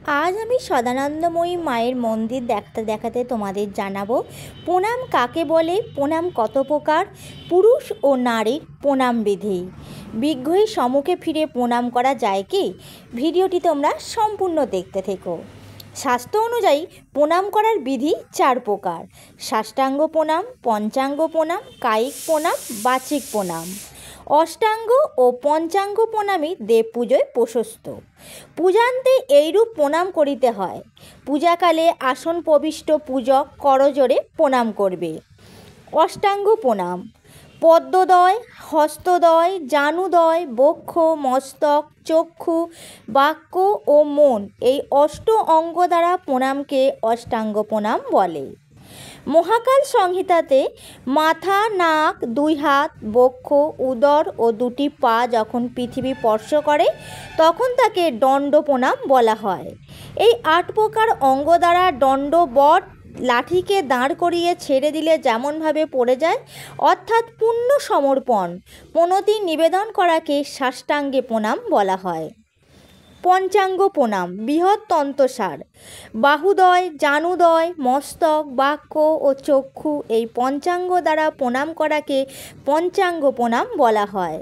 आज আমি সদানন্দময়ী মায়ের মন্দির দেখতে দেখাতে তোমাদের জানাবো প্রণাম কাকে বলে, প্রণাম কত প্রকার, পুরুষ ও নারীর প্রণাম বিধি, বিগ্রহের সম্মুখে ফিরে প্রণাম করা যায় কি? ভিডিওটি তোমরা সম্পূর্ণ দেখতে থেকো। শাস্ত্র অনুযায়ী প্রণাম করার বিধি 4 প্রকার: সাষ্টাঙ্গ প্রণাম, পঞ্চাঙ্গ প্রণাম, কায়িক প্রণাম, বাচিক প্রণাম। অষ্টাঙ্গ ও পঞ্চাঙ্গ প্রণামী দেব পুজোয় প্রশস্ত। পূজান্তে এইরূপ প্রণাম করিতে হয়: পূজাকালে আসন প্রবিষ্ট পূজক করজোড়ে প্রণাম করবে। অষ্টাঙ্গ প্রণাম: পদ্মদ্বয়, হস্তদ্বয়, জানুদ্বয়, বক্ষ, মস্তক, চক্ষু, বাক্য ও মন, এই অষ্ট অঙ্গ দ্বারা প্রণামকে অষ্টাঙ্গ প্রণাম বলে। মহাকাল সংহিতাতে মাথা, নাক, 2 হাত, বক্ষ, উদর ও 2টি পা যখন পৃথিবী স্পর্শ করে তখন তাকে দণ্ড প্রণাম বলা হয়। এই 8 প্রকার অঙ্গ দ্বারা দণ্ডবৎ লাঠিকে দাঁড় করিয়ে ছেড়ে দিলে যেমনভাবে পড়ে যায়, অর্থাৎ পূর্ণ সমর্পণ, প্রণতি নিবেদন করাকে সাষ্টাঙ্গে প্রণাম বলা হয়। পঞ্চাঙ্গ প্রণাম বৃহৎ তন্ত্রসার: বাহুদয়, জানুদয়, মস্তক, বাক্য ও চক্ষু, এই পঞ্চাঙ্গ দ্বারা প্রণাম করাকে পঞ্চাঙ্গ প্রণাম বলা হয়।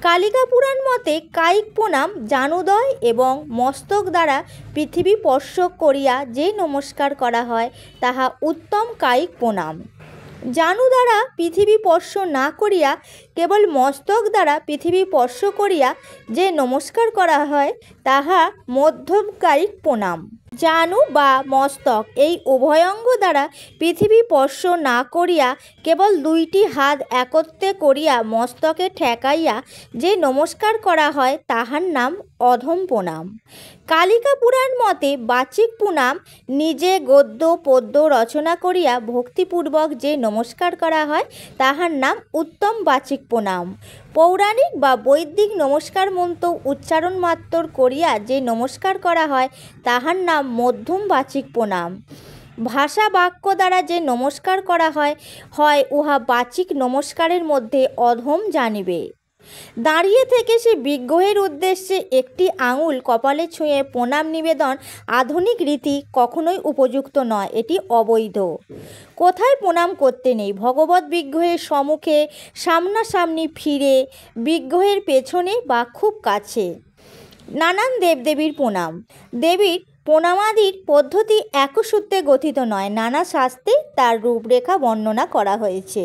কালিকা পুরাণ মতে কায়িক প্রণাম জানুদয় এবং মস্তক দ্বারা পৃথিবী স্পর্শ করিয়া যে নমস্কার করা হয় তাহা উত্তম কায়িক প্রণাম। জানু দ্বারা পৃথিবী স্পর্শ না করিয়া কেবল মস্তক দ্বারা পৃথিবী স্পর্শ করিয়া যে নমস্কার করা হয় তাহা মধ্যম কায়িক প্রণাম। জানু বা মস্তক এই উভয়ঙ্গ দ্বারা পৃথিবী স্পর্শ না করিয়া কেবল 2টি হাত একত্রে করিয়া মস্তকে ঠেকাইয়া যে নমস্কার করা হয় তাহার নাম অধম প্রণাম। কালিকা পুরাণ মতে বাচিক প্রণাম নিজে গদ্য পদ্য রচনা করিয়া ভক্তিপূর্বক যে নমস্কার করা হয় তাহার নাম উত্তম বাচিক প্রণাম। পৌরাণিক বা বৈদিক নমস্কার মন্ত্র উচ্চারণ মাত্র করিয়া যে নমস্কার করা হয় তাহার নাম মধ্যম বাচিক প্রণাম। ভাষা বাক্য দ্বারা যে নমস্কার করা হয় উহা বাচিক নমস্কারের মধ্যে অধম জানিবে। দাঁড়িয়ে থেকে সে বিগ্রহের উদ্দেশ্যে একটি আঙুল কপালে ছুঁয়ে প্রণাম নিবেদন আধুনিক রীতি কখনোই উপযুক্ত নয়, এটি অবৈধ। কোথায় প্রণাম করতে নেই? ভগবত বিগ্রহের সম্মুখে, সামনাসামনি, ফিরে, বিগ্রহের পেছনে বা খুব কাছে। নানান দেবদেবীর প্রণাম: দেবীর প্রণামাদির পদ্ধতি একসূত্রে গঠিত নয়, নানা শাস্ত্রে তার রূপরেখা বর্ণনা করা হয়েছে।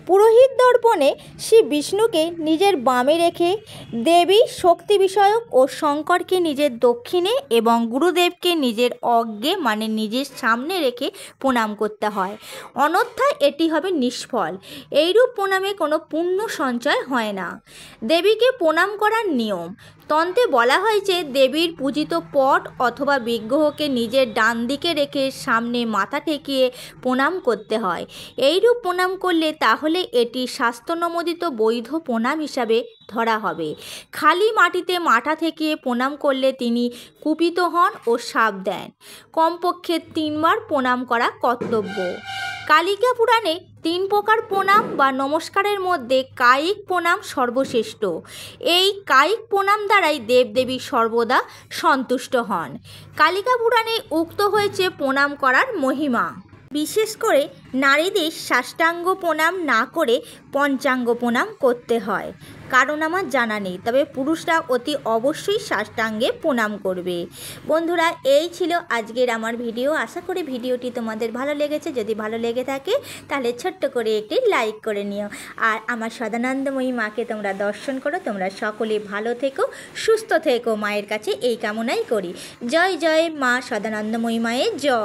পুরোহিত দর্পণে শ্রী বিষ্ণুকে নিজের বামে রেখে, দেবী শক্তি বিষয়ক ও শঙ্করকে নিজের দক্ষিণে এবং গুরুদেবকে নিজের অগ্রে মানে নিজের সামনে রেখে প্রণাম করতে হয়, অন্যথায় এটি হবে নিষ্ফল। এইরূপ প্রণামে কোনো পুণ্য সঞ্চয় হয় না। দেবীকে প্রণাম করার নিয়ম: তন্ত্রে বলা হয়েছে দেবীর পূজিত পট অথবা বিগ্রহকে নিজের ডান দিকে রেখে সামনে মাথা ঠেকিয়ে প্রণাম করতে হয়। এইরূপ প্রণাম করলে তাহলে এটি শাস্ত্রনমোদিত বৈধ প্রণাম হিসাবে ধরা হবে। খালি মাটিতে মাথা ঠেকিয়ে প্রণাম করলে তিনি কুপিত হন ও শাপ দেন। কমপক্ষে 3 বার প্রণাম করা কর্তব্য। কালিকা পুরাণে 3 প্রকার প্রণাম বা নমস্কারের মধ্যে কায়িক প্রণাম সর্বশ্রেষ্ঠ। এই কায়িক প্রণাম দ্বারাই দেবদেবী সর্বদা সন্তুষ্ট হন। কালিকা পুরাণে উক্ত হয়েছে প্রণাম করার মহিমা। বিশেষ করে নারীদের সাষ্টাঙ্গ প্রণাম না করে পঞ্চাঙ্গ প্রণাম করতে হয়, কারণ আমার জানা নেই, তবে পুরুষরা অতি অবশ্যই সাষ্টাঙ্গে প্রণাম করবে। বন্ধুরা, এই ছিল আজকের আমার ভিডিও। আশা করি ভিডিওটি তোমাদের ভালো লেগেছে। যদি ভালো লেগে থাকে তাহলে ছোট্ট করে একটি লাইক করে নিও। আর আমার সদানন্দময়ী মাকে তোমরা দর্শন করো। তোমরা সকলে ভালো থেকো, সুস্থ থেকো, মায়ের কাছে এই কামনাই করি। জয় জয় মা সদানন্দময়ী মায়ের জয়।